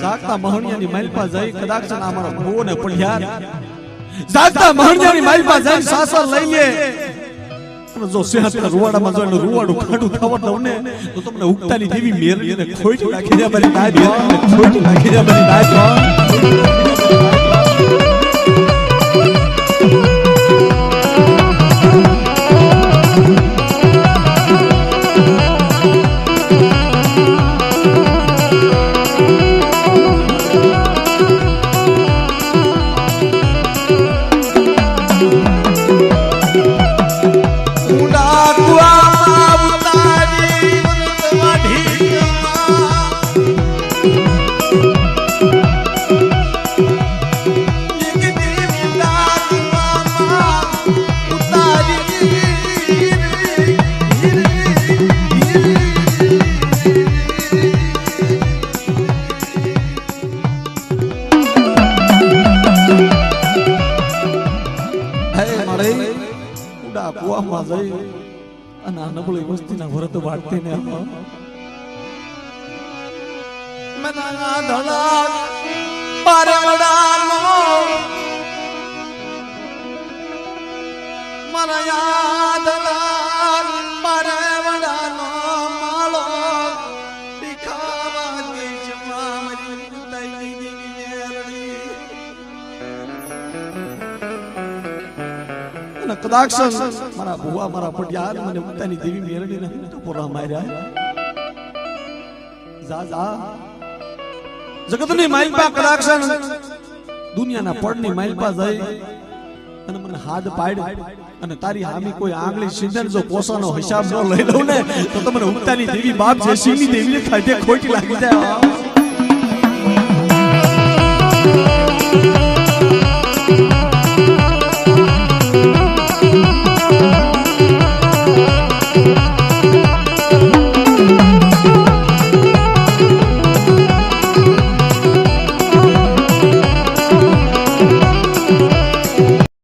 જાગતા મહણિયાની માલપા જઈ કદાચ અમારો ભૂવો ને પડ્યા જાગતા મહણિયાની માલપા જઈ સાસર લઈ લે જો સેહતના રૂવાડામાં જોઈને રૂવાડું ખાડું થવા દઉં ને તો તમને ઉગતાની દેવી મેરડીને ખોઈટી નાખી દે મારી દાદ ખોઈટી નાખી દે મારી દાદ નબળી વસ્તીના વ્રત વાટતી ને મના ધડા પારવડાનો મારા યાદ પારવડાનો માળો દીખાવા દેશમાં મરી ઉતાઈ દીની મેરડી અને કદાચ મારા ભુવા મારા પટિયાર મને ઉતાની દેવી મેરડીને ટપોરા માર્યા જા જા જગતની માલપા કદાક્ષણ દુનિયાના પડની માલપા જઈ અને મને હાથ પાડ અને તારી હામી કોઈ આંગળી સિંધન જો પોસાનો હિસાબ ન લઈ લઉં ને તો તમને ઉગતાની દેવી બાપ જેસીની દેવીને ખાધે ખોટી લાગી જાય